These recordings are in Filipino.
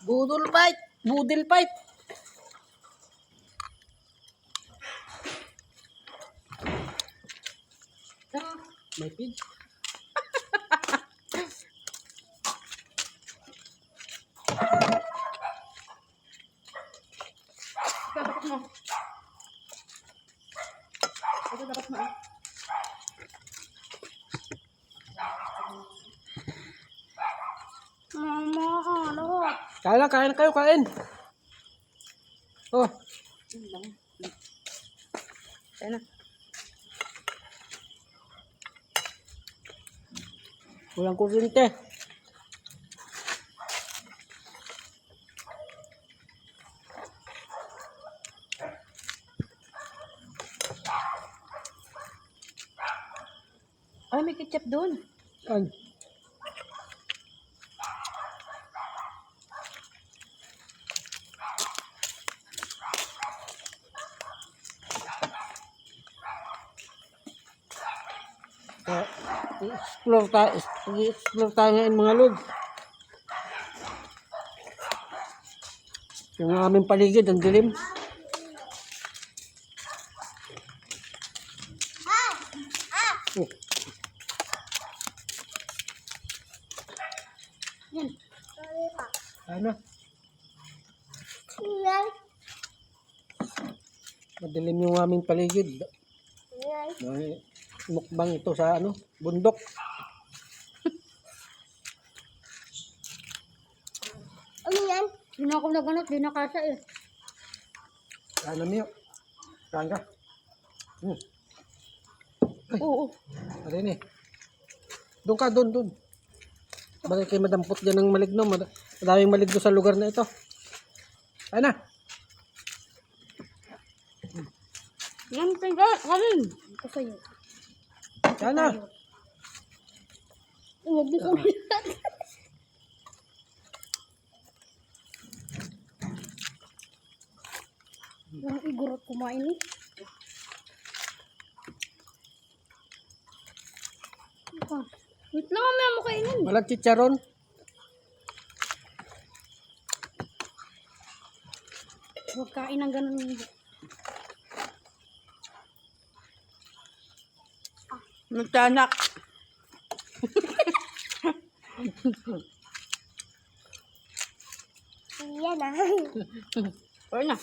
Budol fight! Budil fight! May pig. Dapat mo. Ito dapat mo. Mama, lahat. Kain na kayo, kain. Oh, Kaya na. walang kuryente. Ay, may ketchup doon. Yan. I-explore tayo ngayon mga lod. Yung aming paligid, ang dilim. Oh, Yan. ano? Madilim yung aming paligid. May mukbang ito sa ano, bundok. Ano yan? Hindi na ako naganap, di na kasya eh. Kain na miyo. Kain ka. Oo. Ano yun eh. Doon ka, doon. Balik kayo madampot dyan ng maligno. Madaming maligno sa lugar na ito. Kain na. Yan, tingka. Kanin. Ito sa'yo. Kain na. Huwag mo kunin. Yung igurot kumain eh. Wait lang, mamaya mo kainin. Walang chicharon. Huwag kain ng ganun. Nagtanak. Yan ah. Kain na.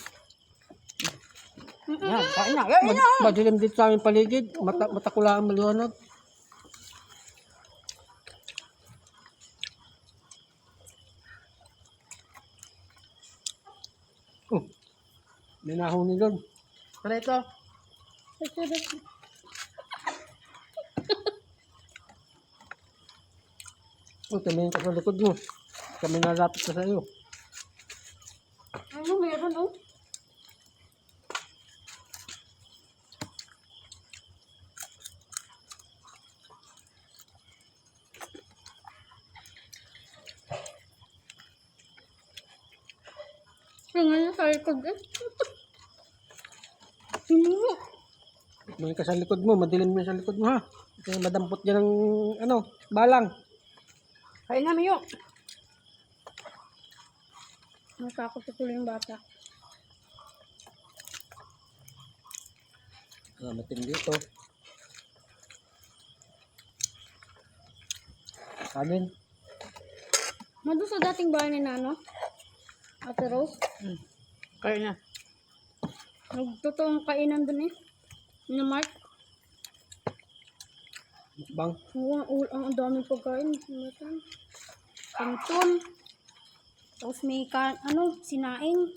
Yan, kain na. Madilim dito sa aming paligid. Matakulaan maliwanag. Oh, may nahon ni doon. Tara ito. Oh, tumingin ka sa likod mo. Kami nalapit na sa iyo. Ano, meron oh. Ngayon sa likod eh. Tumingin ka sa likod mo. Madilim mo sa likod mo ha. Kasi madampot dyan ng ano, balang. Kain na, Miyo. Natakot sa tuloy yung bata. Matindi ito. Kanin. Mado sa dating bahay ni Nano? Ate Rose? Kain na. Nagtotoong kainan dun eh. Ni Mark. Bang. Ang daming pagkain. Kanton. Tapos may sinaing.